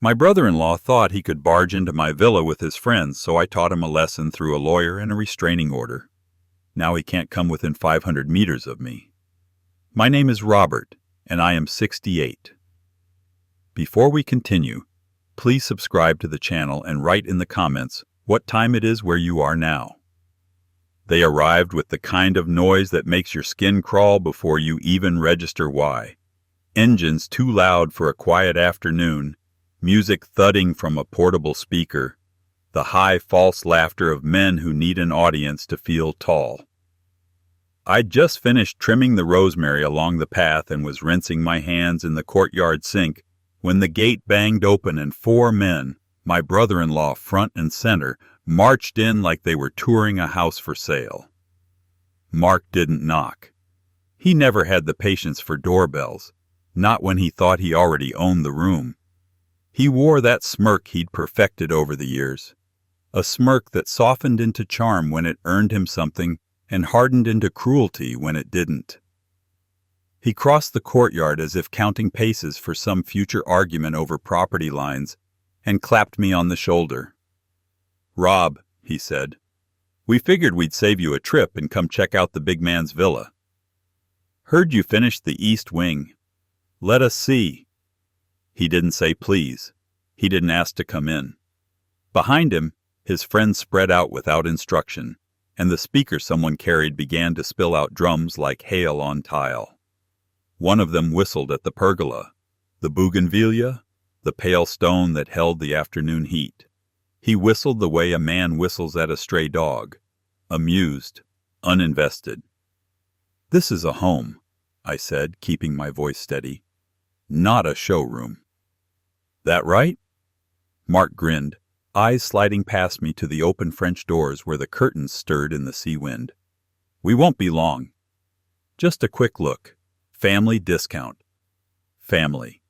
My brother-in-law thought he could barge into my villa with his friends, so I taught him a lesson through a lawyer and a restraining order. Now he can't come within 500 meters of me. My name is Robert, and I am 68. Before we continue, please subscribe to the channel and write in the comments what time it is where you are now. They arrived with the kind of noise that makes your skin crawl before you even register why. Engines too loud for a quiet afternoon, music thudding from a portable speaker, the high false laughter of men who need an audience to feel tall. I'd just finished trimming the rosemary along the path and was rinsing my hands in the courtyard sink when the gate banged open and 4 men, my brother-in-law front and center, marched in like they were touring a house for sale. Mark didn't knock. He never had the patience for doorbells, not when he thought he already owned the room. He wore that smirk he'd perfected over the years, a smirk that softened into charm when it earned him something and hardened into cruelty when it didn't. He crossed the courtyard as if counting paces for some future argument over property lines and clapped me on the shoulder. "Rob," he said, "we figured we'd save you a trip and come check out the big man's villa. Heard you finished the east wing. Let us see." He didn't say please. He didn't ask to come in. Behind him, his friends spread out without instruction, and the speaker someone carried began to spill out drums like hail on tile. One of them whistled at the pergola, the bougainvillea, the pale stone that held the afternoon heat. He whistled the way a man whistles at a stray dog, amused, uninvested. "This is a home," I said, keeping my voice steady, "not a showroom." "That right?" Mark grinned, eyes sliding past me to the open French doors where the curtains stirred in the sea wind. "We won't be long. Just a quick look. Family discount." Family.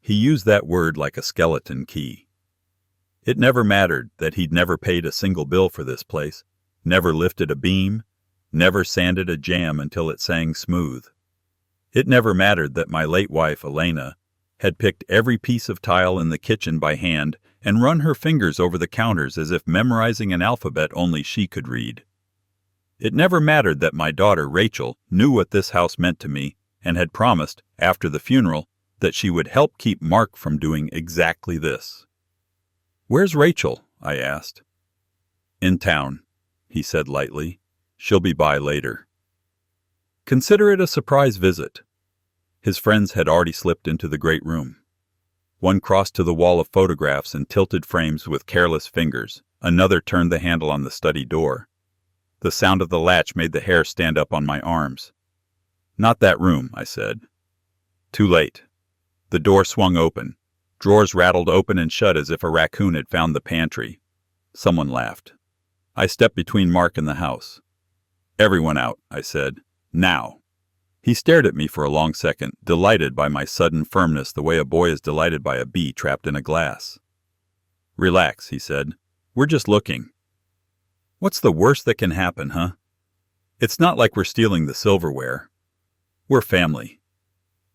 He used that word like a skeleton key. It never mattered that he'd never paid a single bill for this place, never lifted a beam, never sanded a jamb until it sang smooth. It never mattered that my late wife, Elena, had picked every piece of tile in the kitchen by hand and run her fingers over the counters as if memorizing an alphabet only she could read. It never mattered that my daughter, Rachel, knew what this house meant to me and had promised, after the funeral, that she would help keep Mark from doing exactly this. "Where's Rachel?" I asked. "In town," he said lightly. "She'll be by later." Consider it a surprise visit. His friends had already slipped into the great room. One crossed to the wall of photographs and tilted frames with careless fingers. Another turned the handle on the study door. The sound of the latch made the hair stand up on my arms. "Not that room," I said. Too late. The door swung open. Drawers rattled open and shut as if a raccoon had found the pantry. Someone laughed. I stepped between Mark and the house. "Everyone out," I said. "Now." He stared at me for a long second, delighted by my sudden firmness the way a boy is delighted by a bee trapped in a glass. "Relax," he said. "We're just looking." What's the worst that can happen, huh? It's not like we're stealing the silverware. We're family.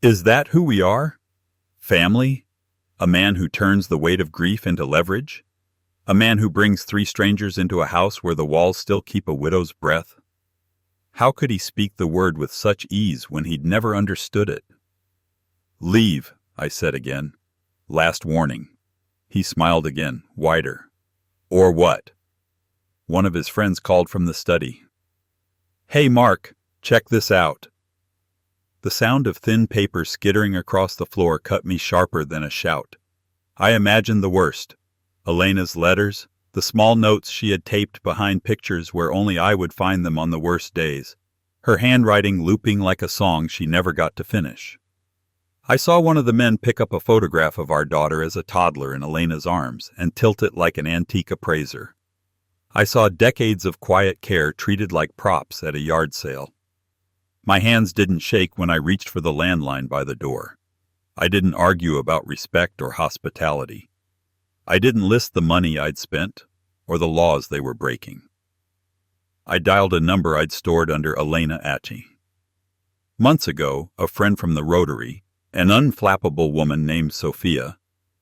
Is that who we are? Family? A man who turns the weight of grief into leverage? A man who brings 3 strangers into a house where the walls still keep a widow's breath? How could he speak the word with such ease when he'd never understood it? "Leave," I said again. "Last warning." He smiled again, wider. "Or what?" One of his friends called from the study. "Hey, Mark, check this out." The sound of thin paper skittering across the floor cut me sharper than a shout. I imagined the worst. Elena's letters, the small notes she had taped behind pictures where only I would find them on the worst days, her handwriting looping like a song she never got to finish. I saw one of the men pick up a photograph of our daughter as a toddler in Elena's arms and tilt it like an antique appraiser. I saw decades of quiet care treated like props at a yard sale. My hands didn't shake when I reached for the landline by the door. I didn't argue about respect or hospitality. I didn't list the money I'd spent or the laws they were breaking. I dialed a number I'd stored under Elena Atchie. Months ago, a friend from the Rotary, an unflappable woman named Sophia,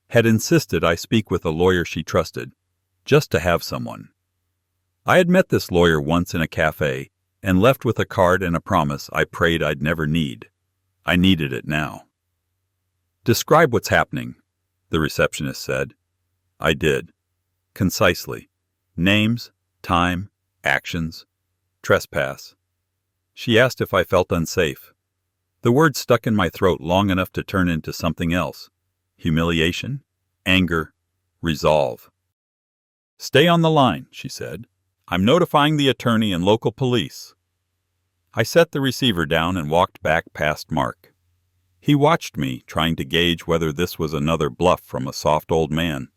had insisted I speak with a lawyer she trusted, just to have someone. I had met this lawyer once in a cafe and left with a card and a promise I prayed I'd never need. I needed it now. "Describe what's happening," the receptionist said. I did. Concisely. Names, time, actions, trespass. She asked if I felt unsafe. The word stuck in my throat long enough to turn into something else. Humiliation, anger, resolve. "Stay on the line," she said. "I'm notifying the attorney and local police." I set the receiver down and walked back past Mark. He watched me, trying to gauge whether this was another bluff from a soft old man.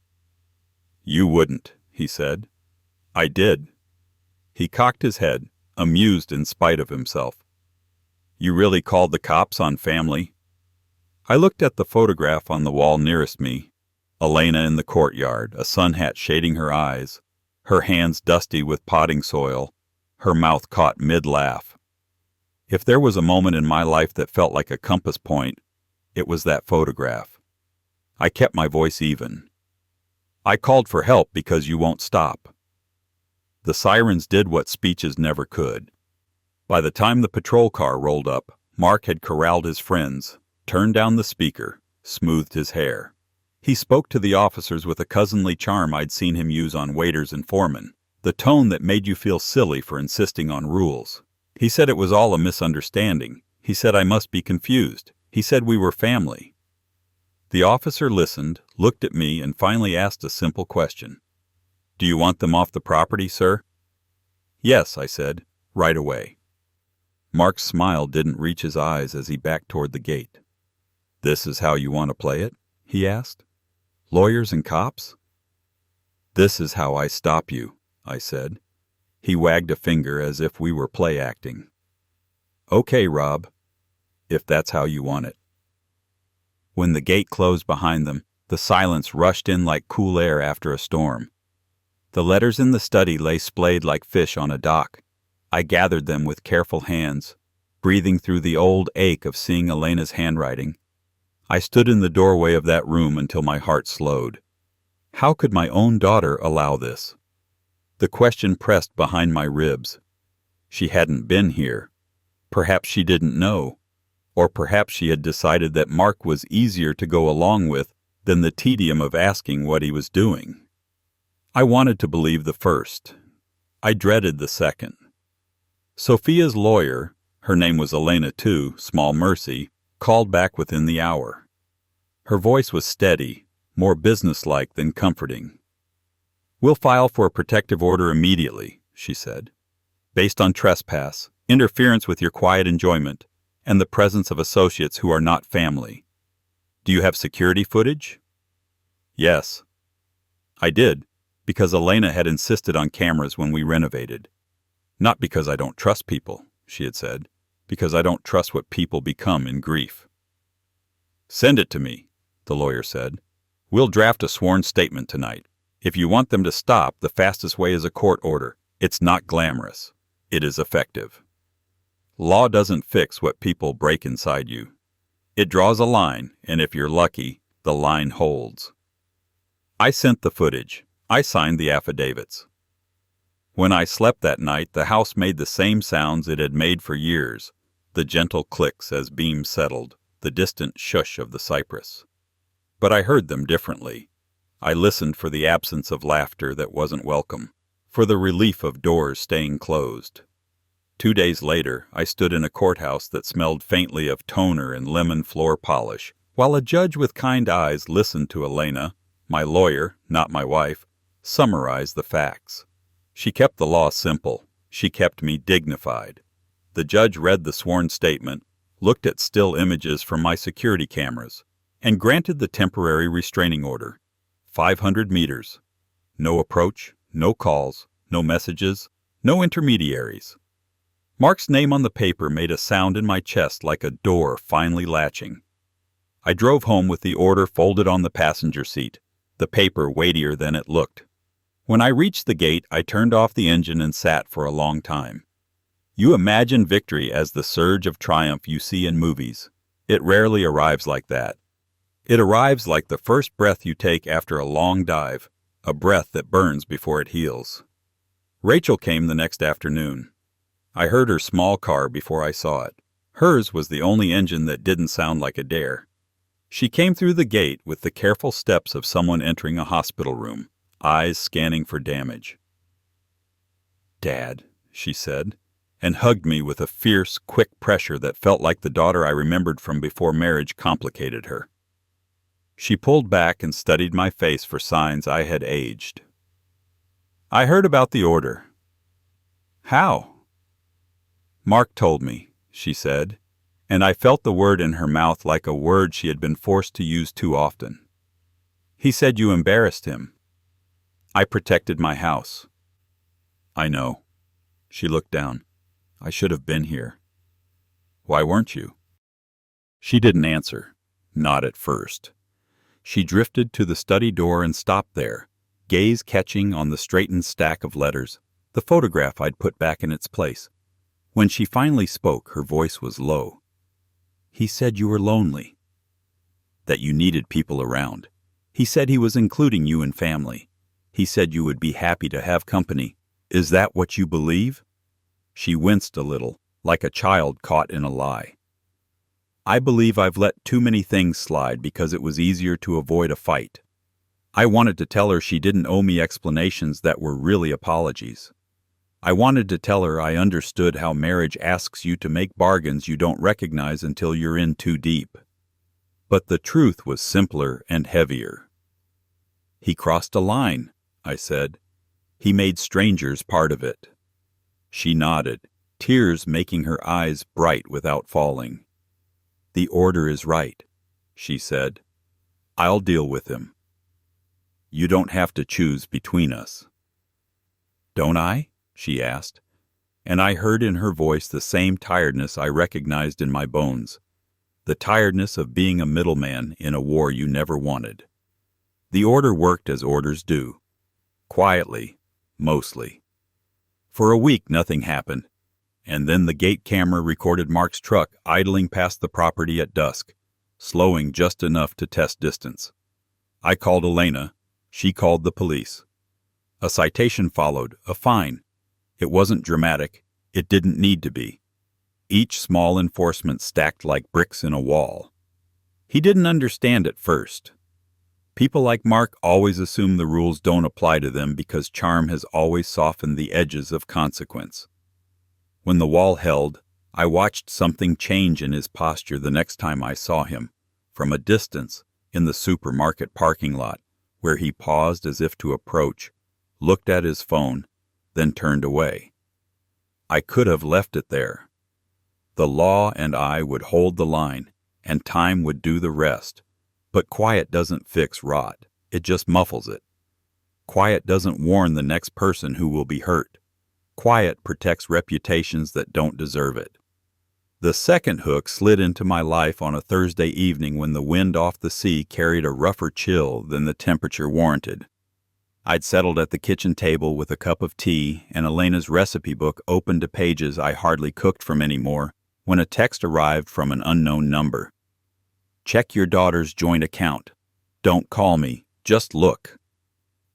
"You wouldn't," he said. I did. He cocked his head, amused in spite of himself. "You really called the cops on family?" I looked at the photograph on the wall nearest me. Elena in the courtyard, a sun hat shading her eyes, her hands dusty with potting soil, her mouth caught mid-laugh. If there was a moment in my life that felt like a compass point, it was that photograph. I kept my voice even. "I called for help because you won't stop." The sirens did what speeches never could. By the time the patrol car rolled up, Mark had corralled his friends, turned down the speaker, smoothed his hair. He spoke to the officers with a cousinly charm I'd seen him use on waiters and foremen, the tone that made you feel silly for insisting on rules. He said it was all a misunderstanding. He said I must be confused. He said we were family. The officer listened, looked at me, and finally asked a simple question. "Do you want them off the property, sir?" "Yes," I said, "right away." Mark's smile didn't reach his eyes as he backed toward the gate. "This is how you want to play it?" he asked. "Lawyers and cops?" "This is how I stop you," I said. He wagged a finger as if we were play acting. "Okay, Rob, if that's how you want it." When the gate closed behind them, the silence rushed in like cool air after a storm. The letters in the study lay splayed like fish on a dock. I gathered them with careful hands, breathing through the old ache of seeing Elena's handwriting. I stood in the doorway of that room until my heart slowed. How could my own daughter allow this? The question pressed behind my ribs. She hadn't been here. Perhaps she didn't know. Or perhaps she had decided that Mark was easier to go along with than the tedium of asking what he was doing. I wanted to believe the first. I dreaded the second. Sophia's lawyer, her name was Elena too, small mercy, called back within the hour. Her voice was steady, more businesslike than comforting. "We'll file for a protective order immediately," she said, "based on trespass, interference with your quiet enjoyment, and the presence of associates who are not family. Do you have security footage?" "Yes." I did, because Elena had insisted on cameras when we renovated. "Not because I don't trust people," she had said, "because I don't trust what people become in grief." "Send it to me," the lawyer said. "We'll draft a sworn statement tonight. If you want them to stop, the fastest way is a court order. It's not glamorous. It is effective. Law doesn't fix what people break inside you. It draws a line, and if you're lucky, the line holds." I sent the footage. I signed the affidavits. When I slept that night, the house made the same sounds it had made for years, the gentle clicks as beams settled, the distant shush of the cypress. But I heard them differently. I listened for the absence of laughter that wasn't welcome, for the relief of doors staying closed. 2 days later, I stood in a courthouse that smelled faintly of toner and lemon floor polish, while a judge with kind eyes listened to Elena, my lawyer, not my wife, summarize the facts. She kept the law simple. She kept me dignified. The judge read the sworn statement, looked at still images from my security cameras, and granted the temporary restraining order. 500 meters. No approach, no calls, no messages, no intermediaries. Mark's name on the paper made a sound in my chest like a door finally latching. I drove home with the order folded on the passenger seat, the paper weightier than it looked. When I reached the gate, I turned off the engine and sat for a long time. You imagine victory as the surge of triumph you see in movies. It rarely arrives like that. It arrives like the first breath you take after a long dive, a breath that burns before it heals. Rachel came the next afternoon. I heard her small car before I saw it. Hers was the only engine that didn't sound like a dare. She came through the gate with the careful steps of someone entering a hospital room, eyes scanning for damage. "Dad," she said, and hugged me with a fierce, quick pressure that felt like the daughter I remembered from before marriage complicated her. She pulled back and studied my face for signs I had aged. "I heard about the order." "How?" "Mark told me," she said, and I felt the word in her mouth like a word she had been forced to use too often. "He said you embarrassed him." "I protected my house." "I know." She looked down. "I should have been here." "Why weren't you?" She didn't answer. Not at first. She drifted to the study door and stopped there, gaze catching on the straightened stack of letters, the photograph I'd put back in its place. When she finally spoke, her voice was low. "He said you were lonely. That you needed people around. He said he was including you in family. He said you would be happy to have company. Is that what you believe?" She winced a little, like a child caught in a lie. "I believe I've let too many things slide because it was easier to avoid a fight." I wanted to tell her she didn't owe me explanations that were really apologies. I wanted to tell her I understood how marriage asks you to make bargains you don't recognize until you're in too deep. But the truth was simpler and heavier. "He crossed a line," I said. "He made strangers part of it." She nodded, tears making her eyes bright without falling. "The order is right," she said. "I'll deal with him. You don't have to choose between us." "Don't I?" she asked, and I heard in her voice the same tiredness I recognized in my bones, the tiredness of being a middleman in a war you never wanted. The order worked as orders do. Quietly, mostly. For a week nothing happened, and then the gate camera recorded Mark's truck idling past the property at dusk, slowing just enough to test distance. I called Elena. She called the police. A citation followed, a fine. It wasn't dramatic. It didn't need to be. Each small enforcement stacked like bricks in a wall. He didn't understand at first. People like Mark always assume the rules don't apply to them because charm has always softened the edges of consequence. When the wall held, I watched something change in his posture the next time I saw him, from a distance, in the supermarket parking lot, where he paused as if to approach, looked at his phone, then turned away. I could have left it there. The law and I would hold the line, and time would do the rest. But quiet doesn't fix rot, it just muffles it. Quiet doesn't warn the next person who will be hurt. Quiet protects reputations that don't deserve it. The second hook slid into my life on a Thursday evening when the wind off the sea carried a rougher chill than the temperature warranted. I'd settled at the kitchen table with a cup of tea and Elena's recipe book open to pages I hardly cooked from anymore when a text arrived from an unknown number. "Check your daughter's joint account. Don't call me, just look."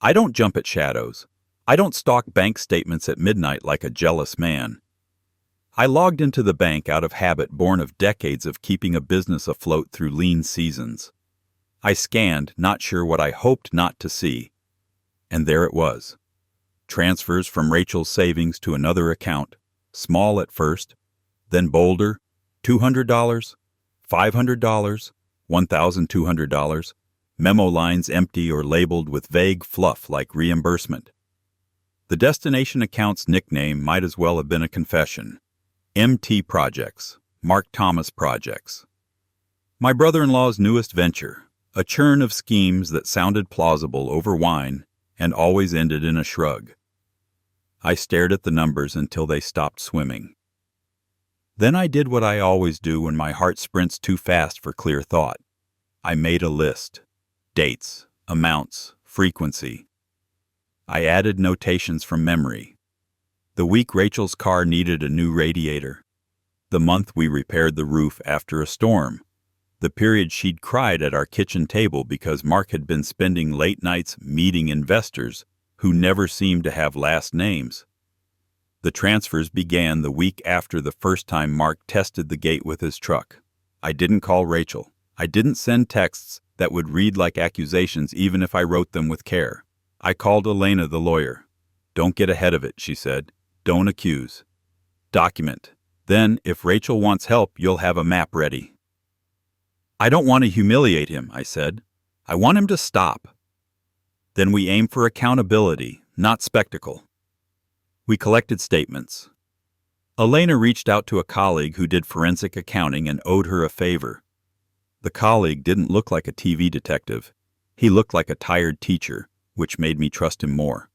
I don't jump at shadows. I don't stalk bank statements at midnight like a jealous man. I logged into the bank out of habit born of decades of keeping a business afloat through lean seasons. I scanned, not sure what I hoped not to see. And there it was. Transfers from Rachel's savings to another account, small at first, then bolder, $200, $500, $1,200, memo lines empty or labeled with vague fluff like reimbursement. The destination account's nickname might as well have been a confession. MT Projects, Mark Thomas Projects. My brother-in-law's newest venture, a churn of schemes that sounded plausible over wine and always ended in a shrug. I stared at the numbers until they stopped swimming. Then I did what I always do when my heart sprints too fast for clear thought. I made a list. Dates, amounts, frequency. I added notations from memory. The week Rachel's car needed a new radiator. The month we repaired the roof after a storm. The period she'd cried at our kitchen table because Mark had been spending late nights meeting investors who never seemed to have last names. The transfers began the week after the first time Mark tested the gate with his truck. I didn't call Rachel. I didn't send texts that would read like accusations even if I wrote them with care. I called Elena, the lawyer. "Don't get ahead of it," she said. "Don't accuse. Document. Then, if Rachel wants help, you'll have a map ready." "I don't want to humiliate him," I said. "I want him to stop." "Then we aim for accountability, not spectacle." We collected statements. Elena reached out to a colleague who did forensic accounting and owed her a favor. The colleague didn't look like a TV detective. He looked like a tired teacher, which made me trust him more.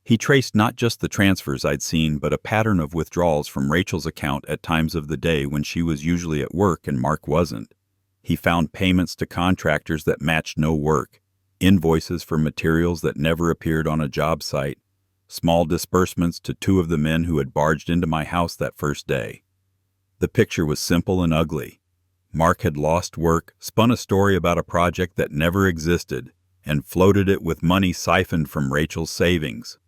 He traced not just the transfers I'd seen, but a pattern of withdrawals from Rachel's account at times of the day when she was usually at work and Mark wasn't. He found payments to contractors that matched no work, invoices for materials that never appeared on a job site, small disbursements to two of the men who had barged into my house that first day. The picture was simple and ugly. Mark had lost work, spun a story about a project that never existed, and floated it with money siphoned from Rachel's savings.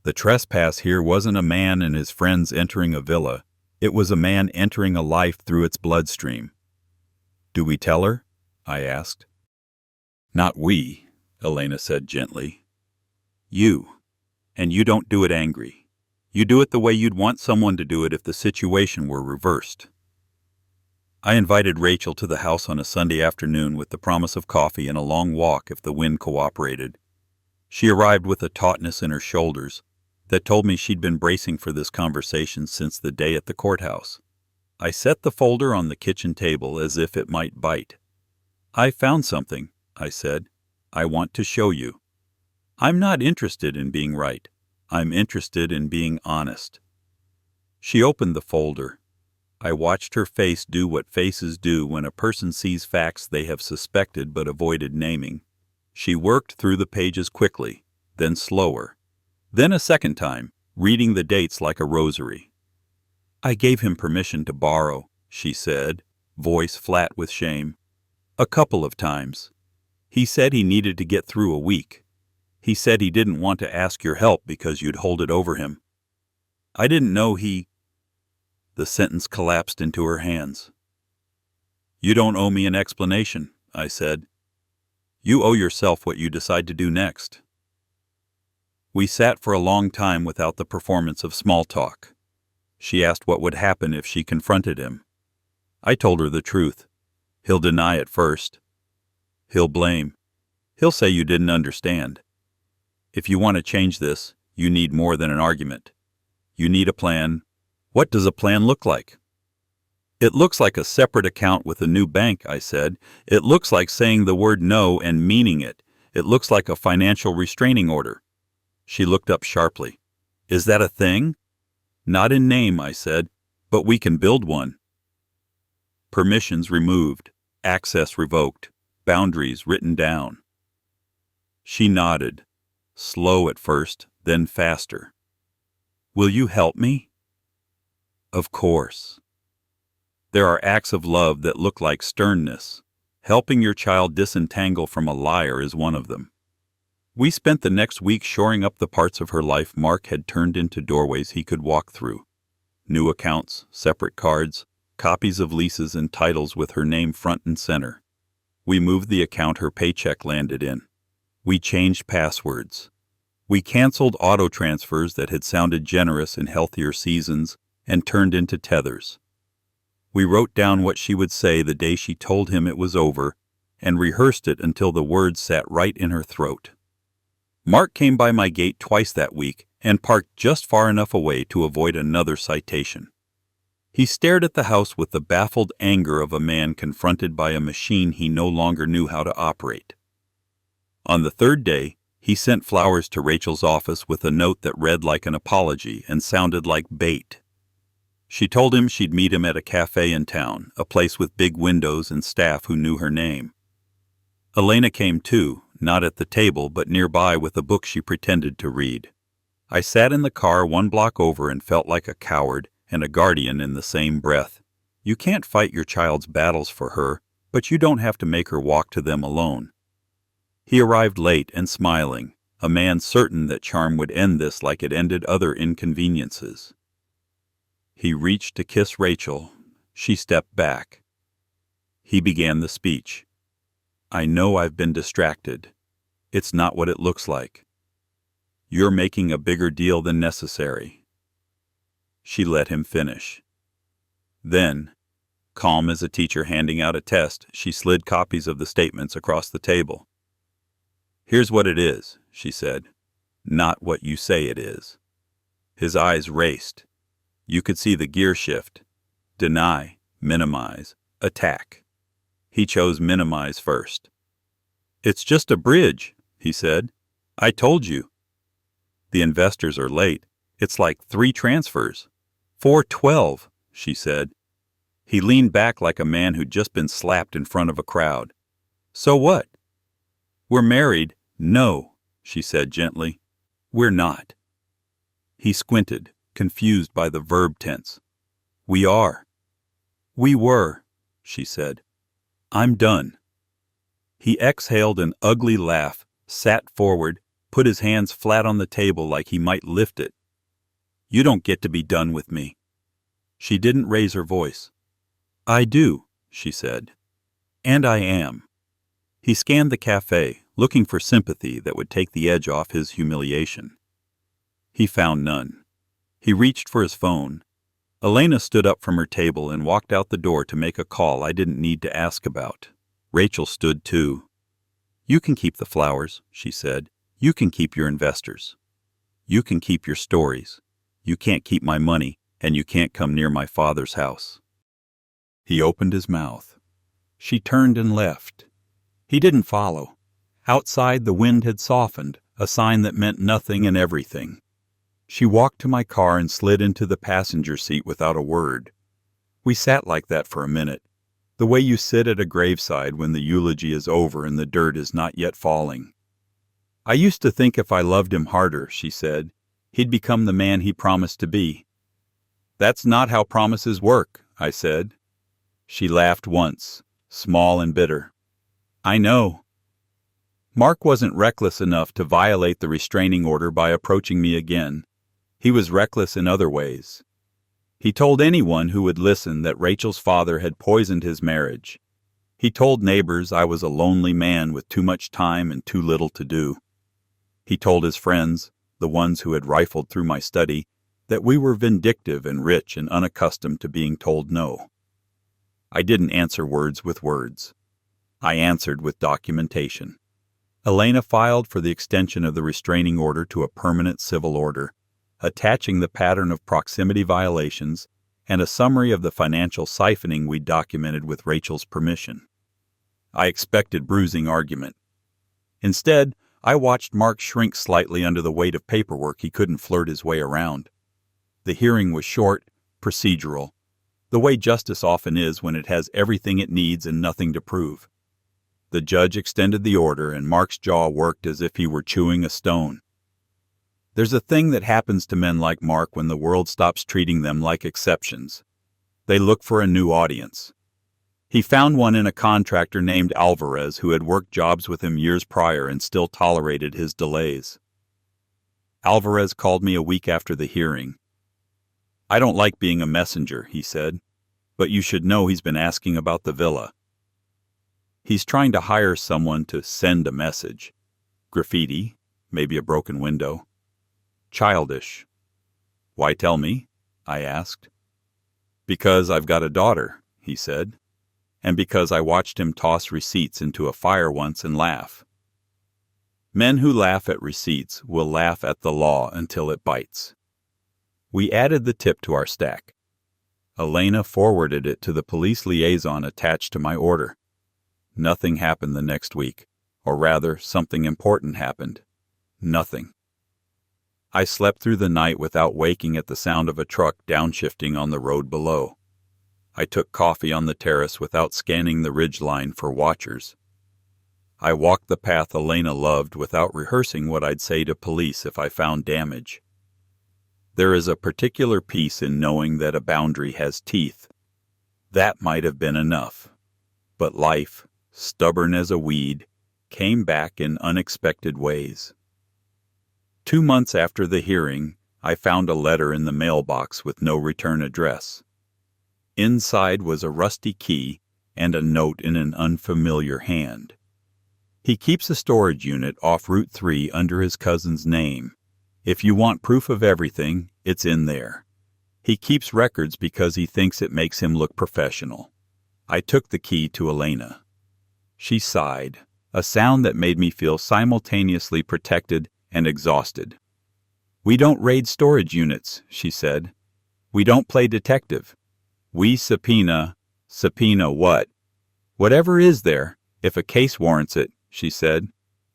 The trespass here wasn't a man and his friends entering a villa. It was a man entering a life through its bloodstream. "Do we tell her?" I asked. "Not we," Elena said gently. "You. And you don't do it angry. You do it the way you'd want someone to do it if the situation were reversed." I invited Rachel to the house on a Sunday afternoon with the promise of coffee and a long walk if the wind cooperated. She arrived with a tautness in her shoulders that told me she'd been bracing for this conversation since the day at the courthouse. I set the folder on the kitchen table as if it might bite. "I found something," I said. "I want to show you. I'm not interested in being right. I'm interested in being honest." She opened the folder. I watched her face do what faces do when a person sees facts they have suspected but avoided naming. She worked through the pages quickly, then slower, then a second time, reading the dates like a rosary. "I gave him permission to borrow," she said, voice flat with shame. "A couple of times. He said he needed to get through a week. He said he didn't want to ask your help because you'd hold it over him. I didn't know he—" The sentence collapsed into her hands. "You don't owe me an explanation," I said. "You owe yourself what you decide to do next." We sat for a long time without the performance of small talk. She asked what would happen if she confronted him. I told her the truth. He'll deny it first. He'll blame. He'll say you didn't understand. If you want to change this, you need more than an argument. You need a plan. What does a plan look like? "It looks like a separate account with a new bank," I said. "It looks like saying the word no and meaning it. It looks like a financial restraining order." She looked up sharply. "Is that a thing?" "Not in name," I said, "but we can build one." Permissions removed, access revoked, boundaries written down. She nodded, slow at first, then faster. "Will you help me?" "Of course." There are acts of love that look like sternness. Helping your child disentangle from a liar is one of them. We spent the next week shoring up the parts of her life Mark had turned into doorways he could walk through. New accounts, separate cards, copies of leases and titles with her name front and center. We moved the account her paycheck landed in. We changed passwords. We canceled auto transfers that had sounded generous in healthier seasons and turned into tethers. We wrote down what she would say the day she told him it was over and rehearsed it until the words sat right in her throat. Mark came by my gate twice that week and parked just far enough away to avoid another citation. He stared at the house with the baffled anger of a man confronted by a machine he no longer knew how to operate. On the third day, he sent flowers to Rachel's office with a note that read like an apology and sounded like bait. She told him she'd meet him at a cafe in town, a place with big windows and staff who knew her name. Elena came too, not at the table but nearby with a book she pretended to read. I sat in the car 1 block over and felt like a coward and a guardian in the same breath. You can't fight your child's battles for her, But you don't have to make her walk to them alone. He arrived late and smiling, a man certain that charm would end this like it ended other inconveniences. He reached to kiss Rachel. She stepped back. He began the speech. I know I've been distracted. It's not what it looks like. You're making a bigger deal than necessary. She let him finish. Then, calm as a teacher handing out a test, she slid copies of the statements across the table. Here's what it is, she said. Not what you say it is. His eyes raced. You could see the gear shift. Deny, minimize, attack. He chose minimize first. It's just a bridge, he said. I told you. The investors are late. It's like 3 transfers. 412, she said. He leaned back like a man who'd just been slapped in front of a crowd. So what? We're married. No, she said gently. We're not. He squinted, confused by the verb tense. We are. We were, she said. I'm done. He exhaled an ugly laugh, sat forward, put his hands flat on the table like he might lift it. You don't get to be done with me. She didn't raise her voice. I do, she said. And I am. He scanned the cafe, looking for sympathy that would take the edge off his humiliation. He found none. He reached for his phone. Elena stood up from her table and walked out the door to make a call I didn't need to ask about. Rachel stood too. You can keep the flowers, she said. You can keep your investors. You can keep your stories. You can't keep my money, and you can't come near my father's house. He opened his mouth. She turned and left. He didn't follow. Outside, the wind had softened, a sign that meant nothing and everything. She walked to my car and slid into the passenger seat without a word. We sat like that for a minute, the way you sit at a graveside when the eulogy is over and the dirt is not yet falling. I used to think if I loved him harder, she said, he'd become the man he promised to be. That's not how promises work, I said. She laughed once, small and bitter. I know. Mark wasn't reckless enough to violate the restraining order by approaching me again. He was reckless in other ways. He told anyone who would listen that Rachel's father had poisoned his marriage. He told neighbors I was a lonely man with too much time and too little to do. He told his friends, the ones who had rifled through my study, that we were vindictive and rich and unaccustomed to being told no. I didn't answer words with words. I answered with documentation. Elena filed for the extension of the restraining order to a permanent civil order, attaching the pattern of proximity violations and a summary of the financial siphoning we documented with Rachel's permission. I expected bruising argument. Instead, I watched Mark shrink slightly under the weight of paperwork he couldn't flirt his way around. The hearing was short, procedural, the way justice often is when it has everything it needs and nothing to prove. The judge extended the order, and Mark's jaw worked as if he were chewing a stone. There's a thing that happens to men like Mark when the world stops treating them like exceptions. They look for a new audience. He found one in a contractor named Alvarez who had worked jobs with him years prior and still tolerated his delays. Alvarez called me a week after the hearing. I don't like being a messenger, he said, but you should know he's been asking about the villa. He's trying to hire someone to send a message. Graffiti, maybe a broken window. Childish. Why tell me? I asked. Because I've got a daughter, he said, and because I watched him toss receipts into a fire once and laugh. Men who laugh at receipts will laugh at the law until it bites. We added the tip to our stack. Elena forwarded it to the police liaison attached to my order. Nothing happened the next week, or rather, something important happened. Nothing. I slept through the night without waking at the sound of a truck downshifting on the road below. I took coffee on the terrace without scanning the ridgeline for watchers. I walked the path Elena loved without rehearsing what I'd say to police if I found damage. There is a particular peace in knowing that a boundary has teeth. That might have been enough. But life, stubborn as a weed, came back in unexpected ways. 2 months after the hearing, I found a letter in the mailbox with no return address. Inside was a rusty key and a note in an unfamiliar hand. He keeps a storage unit off Route 3 under his cousin's name. If you want proof of everything, it's in there. He keeps records because he thinks it makes him look professional. I took the key to Elena. She sighed, a sound that made me feel simultaneously protected and exhausted. "We don't raid storage units," she said. "We don't play detective. We subpoena what? Whatever is there, if a case warrants it," she said.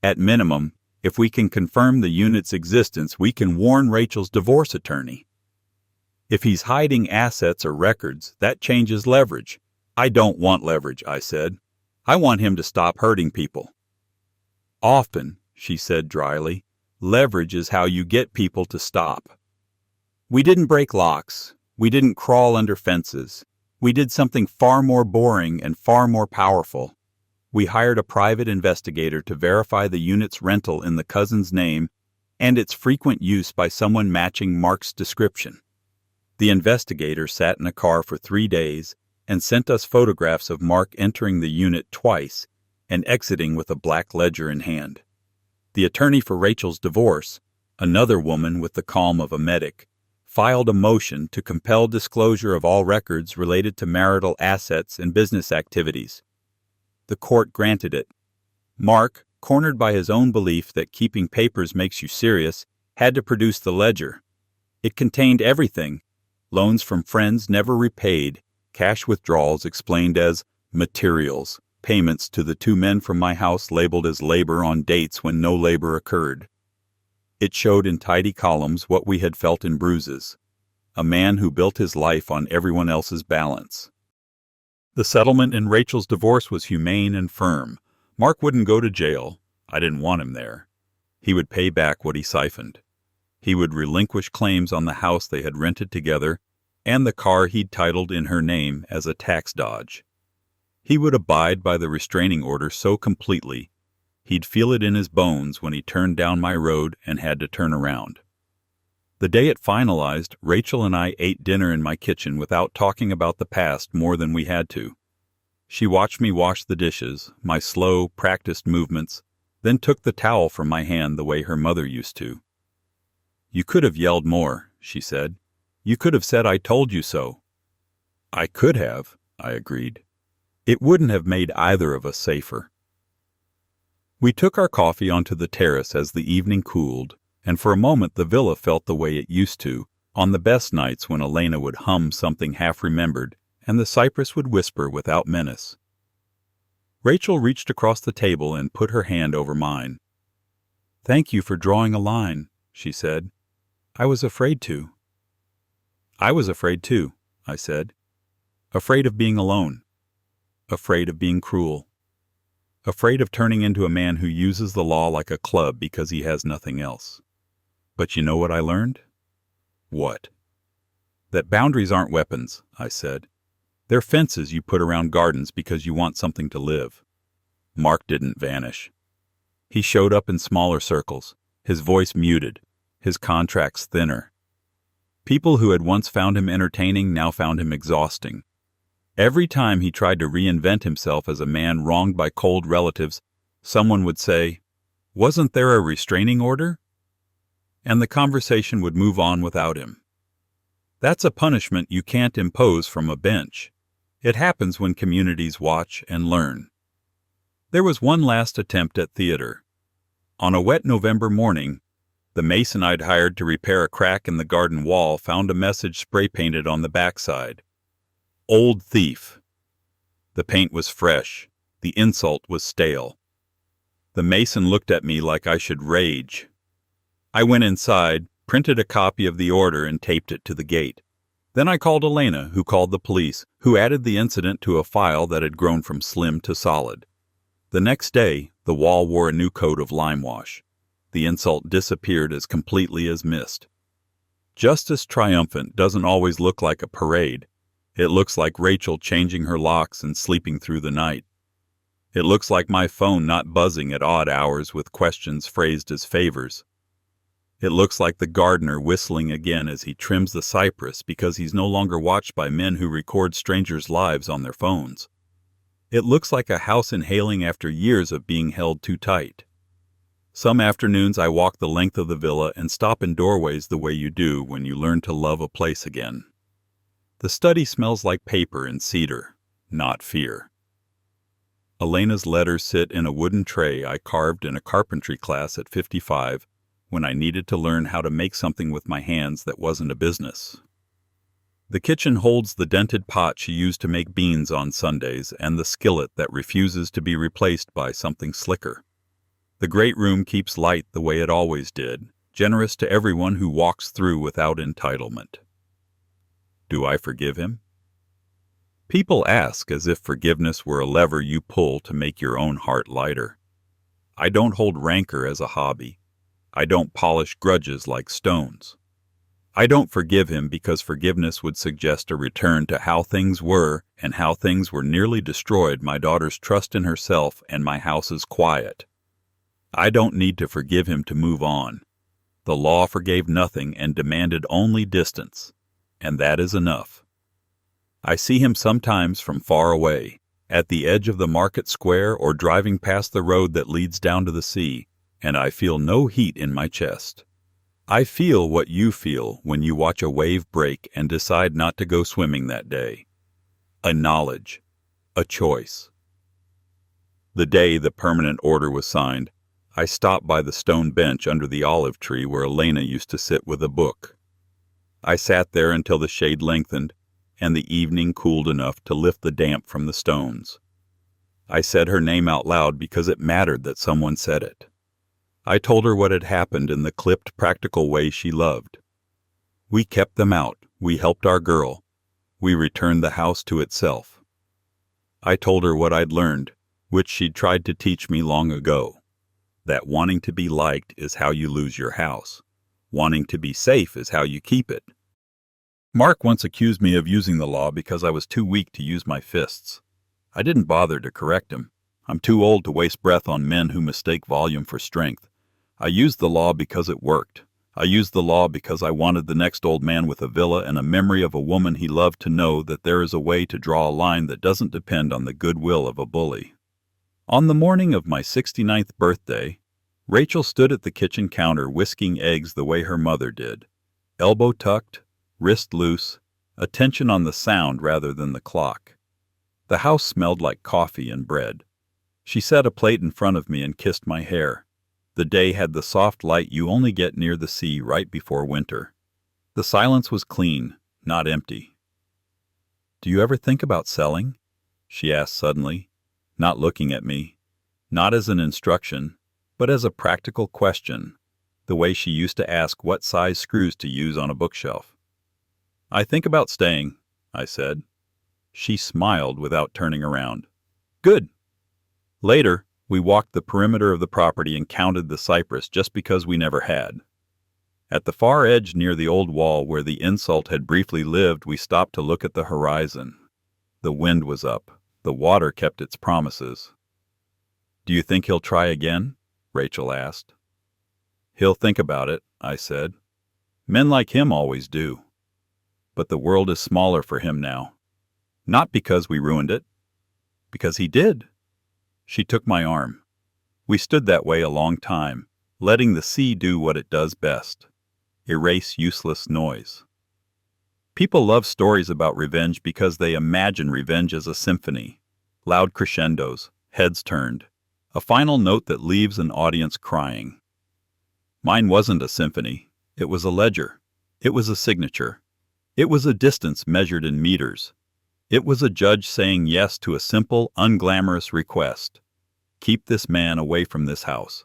"At minimum, if we can confirm the unit's existence, we can warn Rachel's divorce attorney. If he's hiding assets or records, that changes leverage." "I don't want leverage," I said. "I want him to stop hurting people." "Often," she said dryly, "leverage is how you get people to stop. We didn't break locks. We didn't crawl under fences. We did something far more boring and far more powerful. We hired a private investigator to verify the unit's rental in the cousin's name and its frequent use by someone matching Mark's description. The investigator sat in a car for 3 days and sent us photographs of Mark entering the unit twice and exiting with a black ledger in hand. The attorney for Rachel's divorce, another woman with the calm of a medic, filed a motion to compel disclosure of all records related to marital assets and business activities. The court granted it. Mark, cornered by his own belief that keeping papers makes you serious, had to produce the ledger. It contained everything: loans from friends never repaid, cash withdrawals explained as materials, payments to the 2 men from my house labeled as labor on dates when no labor occurred. It showed in tidy columns what we had felt in bruises: a man who built his life on everyone else's balance. The settlement in Rachel's divorce was humane and firm. Mark wouldn't go to jail. I didn't want him there. He would pay back what he siphoned. He would relinquish claims on the house they had rented together and the car he'd titled in her name as a tax dodge. He would abide by the restraining order so completely, he'd feel it in his bones when he turned down my road and had to turn around. The day it finalized, Rachel and I ate dinner in my kitchen without talking about the past more than we had to. She watched me wash the dishes, my slow, practiced movements, then took the towel from my hand the way her mother used to. "You could have yelled more," she said. "You could have said I told you so." "I could have," I agreed. "It wouldn't have made either of us safer." We took our coffee onto the terrace as the evening cooled, and for a moment the villa felt the way it used to, on the best nights when Elena would hum something half-remembered and the cypress would whisper without menace. Rachel reached across the table and put her hand over mine. "Thank you for drawing a line," she said. "I was afraid to." "I was afraid too," I said. "Afraid of being alone. Afraid of being cruel. Afraid of turning into a man who uses the law like a club because he has nothing else. But you know what I learned?" "What?" "That boundaries aren't weapons," I said. "They're fences you put around gardens because you want something to live." Mark didn't vanish. He showed up in smaller circles, his voice muted, his contracts thinner. People who had once found him entertaining now found him exhausting. Every time he tried to reinvent himself as a man wronged by cold relatives, someone would say, "Wasn't there a restraining order?" And the conversation would move on without him. That's a punishment you can't impose from a bench. It happens when communities watch and learn. There was one last attempt at theater. On a wet November morning, the mason I'd hired to repair a crack in the garden wall found a message spray-painted on the backside. "Old thief." The paint was fresh. The insult was stale. The mason looked at me like I should rage. I went inside, printed a copy of the order, and taped it to the gate. Then I called Elena, who called the police, who added the incident to a file that had grown from slim to solid. The next day, the wall wore a new coat of lime wash. The insult disappeared as completely as mist. Justice triumphant doesn't always look like a parade. It looks like Rachel changing her locks and sleeping through the night. It looks like my phone not buzzing at odd hours with questions phrased as favors. It looks like the gardener whistling again as he trims the cypress because he's no longer watched by men who record strangers' lives on their phones. It looks like a house inhaling after years of being held too tight. Some afternoons I walk the length of the villa and stop in doorways the way you do when you learn to love a place again. The study smells like paper and cedar, not fear. Elena's letters sit in a wooden tray I carved in a carpentry class at 55 when I needed to learn how to make something with my hands that wasn't a business. The kitchen holds the dented pot she used to make beans on Sundays and the skillet that refuses to be replaced by something slicker. The great room keeps light the way it always did, generous to everyone who walks through without entitlement. Do I forgive him? People ask as if forgiveness were a lever you pull to make your own heart lighter. I don't hold rancor as a hobby. I don't polish grudges like stones. I don't forgive him because forgiveness would suggest a return to how things were, and how things were nearly destroyed my daughter's trust in herself and my house's quiet. I don't need to forgive him to move on. The law forgave nothing and demanded only distance, and that is enough. I see him sometimes from far away, at the edge of the market square or driving past the road that leads down to the sea, and I feel no heat in my chest. I feel what you feel when you watch a wave break and decide not to go swimming that day. A knowledge, a choice. The day the permanent order was signed, I stopped by the stone bench under the olive tree where Elena used to sit with a book. I sat there until the shade lengthened and the evening cooled enough to lift the damp from the stones. I said her name out loud because it mattered that someone said it. I told her what had happened in the clipped, practical way she loved. We kept them out. We helped our girl. We returned the house to itself. I told her what I'd learned, which she'd tried to teach me long ago. That wanting to be liked is how you lose your house. Wanting to be safe is how you keep it. Mark once accused me of using the law because I was too weak to use my fists. I didn't bother to correct him. I'm too old to waste breath on men who mistake volume for strength. I used the law because it worked. I used the law because I wanted the next old man with a villa and a memory of a woman he loved to know that there is a way to draw a line that doesn't depend on the goodwill of a bully. On the morning of my 69th birthday, Rachel stood at the kitchen counter whisking eggs the way her mother did, elbow tucked, wrist loose, attention on the sound rather than the clock. The house smelled like coffee and bread. She set a plate in front of me and kissed my hair. The day had the soft light you only get near the sea right before winter. The silence was clean, not empty. "Do you ever think about selling?" she asked suddenly, not looking at me, not as an instruction, but as a practical question, the way she used to ask what size screws to use on a bookshelf. "I think about staying," I said. She smiled without turning around. "Good." Later, we walked the perimeter of the property and counted the cypress just because we never had. At the far edge near the old wall where the insult had briefly lived, we stopped to look at the horizon. The wind was up. The water kept its promises. "Do you think he'll try again?" Rachel asked. "He'll think about it," I said. "Men like him always do. But the world is smaller for him now. Not because we ruined it. Because he did." She took my arm. We stood that way a long time, letting the sea do what it does best, erase useless noise. People love stories about revenge because they imagine revenge as a symphony, loud crescendos, heads turned, a final note that leaves an audience crying. Mine wasn't a symphony. It was a ledger. It was a signature. It was a distance measured in meters. It was a judge saying yes to a simple, unglamorous request. Keep this man away from this house.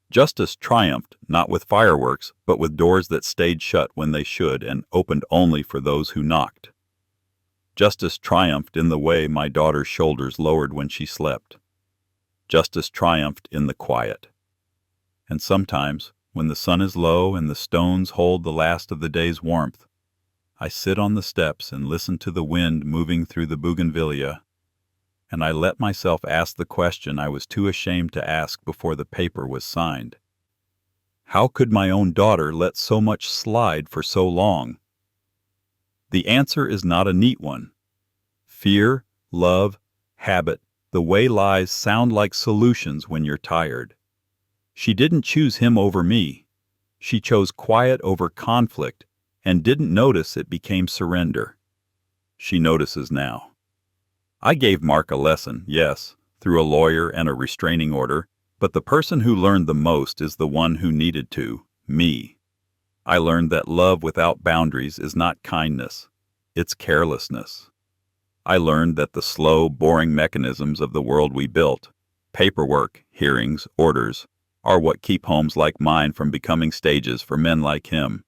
Justice triumphed, not with fireworks, but with doors that stayed shut when they should and opened only for those who knocked. Justice triumphed in the way my daughter's shoulders lowered when she slept. Justice triumphed in the quiet. And sometimes, when the sun is low and the stones hold the last of the day's warmth, I sit on the steps and listen to the wind moving through the bougainvillea, and I let myself ask the question I was too ashamed to ask before the paper was signed. How could my own daughter let so much slide for so long? The answer is not a neat one. Fear, love, habit, the way lies sound like solutions when you're tired. She didn't choose him over me. She chose quiet over conflict and didn't notice it became surrender. She notices now. I gave Mark a lesson, yes, through a lawyer and a restraining order, but the person who learned the most is the one who needed to, me. I learned that love without boundaries is not kindness, it's carelessness. I learned that the slow, boring mechanisms of the world we built, paperwork, hearings, orders, are what keep homes like mine from becoming stages for men like him.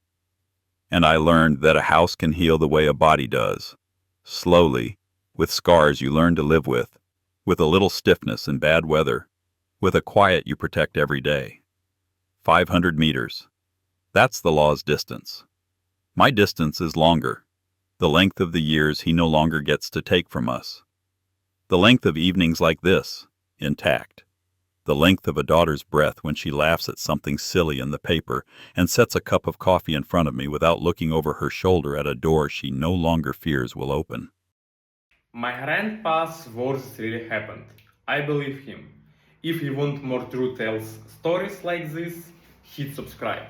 And I learned that a house can heal the way a body does, slowly, with scars you learn to live with a little stiffness in bad weather, with a quiet you protect every day. 500 meters. That's the law's distance. My distance is longer, the length of the years he no longer gets to take from us. The length of evenings like this, intact. The length of a daughter's breath when she laughs at something silly in the paper and sets a cup of coffee in front of me without looking over her shoulder at a door she no longer fears will open. My grandpa's words really happened. I believe him. If you want more true tales stories like this, hit subscribe.